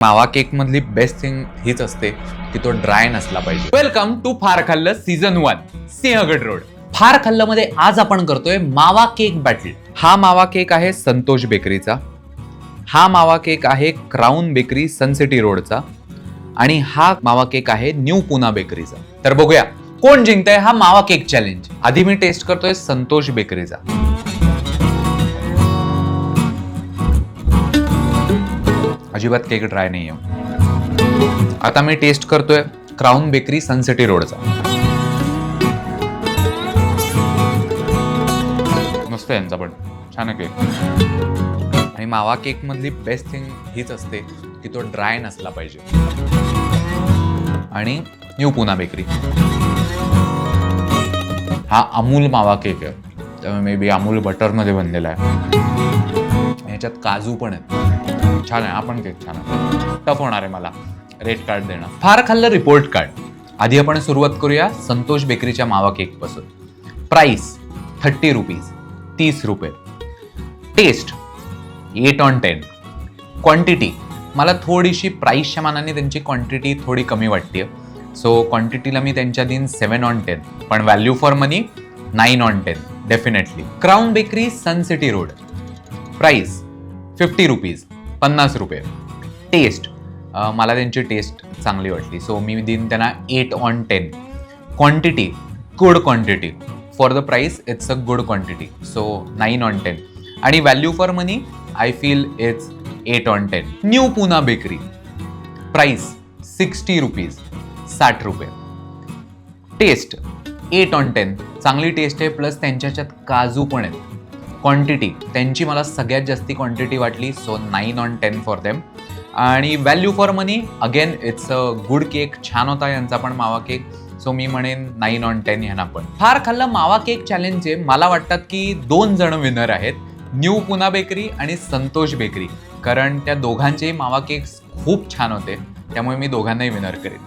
मावा केक मधली best thing हीच असते की तो ड्राय नसला पाहिजे. वेलकम टू फार खाल्लं सीझन 1 सिंहगड रोड. फार खाल्लं मध्ये आज आपण करतोय मावा केक बॅटल. हा मावा केक आहे संतोष बेकरीचा, हा मावा केक आहे क्राऊन बेकरी सन सिटी रोडचा आणि हा मावा केक आहे न्यू पुना बेकरीचा. तर बघूया कोण जिंकतंय हा मावा केक चॅलेंज. आधी मी टेस्ट करतोय संतोष बेकरीचा. अजिबात केक ड्राय नाहीये. आता मी टेस्ट करतोय क्राऊन बेकरी सन सिटी रोडचा. मस्त आहे यांचा पण, छान आहे केक. आणि मावा केक मधली बेस्ट थिंग हीच असते की तो ड्राय नसला पाहिजे. आणि न्यू पुना बेकरी हा अमूल मावा केक आहे, त्यामुळे मे बी अमूल बटर मध्ये बनलेला आहे. याच्यात काजू पण आहेत. छान आहे, हा पण केक छान आहे. टफ होणार आहे मला रेड कार्ड देणं. फार खाल्लं रिपोर्ट कार्ड. आधी आपण सुरुवात करूया संतोष बेकरीच्या मावा केक पासून. प्राइस 30 रुपीज, 30 रुपये. Taste 8 on 10. क्वांटिटी मला थोडीशी प्राइसच्या मानाने त्यांची क्वांटिटी थोडी कमी वाटते, सो क्वांटिटीला मी त्यांच्या देईन 7 on 10. पण value for money 9 on 10 definitely. Crown Bakery Sun City Road. Price 50 rupees, 50 रुपये. टेस्ट मला त्यांची टेस्ट चांगली वाटली, सो मी देईन त्यांना 8 on 10. Quantity good quantity. For the price it's a good quantity, so 9 on 10. आणि value for money I feel it's 8 on 10. New Poona Bakery. Price 60 rupees, 60 रुपये. Taste 8 on 10. चांगली टेस्ट आहे, प्लस त्यांच्याच्यात काजू पण आहेत. क्वांटिटी त्यांची मला सगळ्यात जास्ती क्वांटिटी वाटली, सो 9 on 10 फॉर देम. आणि value for money again it's a good cake. छान होता यांचा पण मावा केक, सो मी म्हणेन 9 on 10 ह्यांना पण. फार खाल्लं मावा केक चॅलेंजचे मला वाटतात की 2 जण विनर आहेत, न्यू पुना बेकरी आणि संतोष बेकरी. कारण त्या दोघांचे मावा केक्स खूप छान होते, त्यामुळे मी दोघांनाही विनर करेन.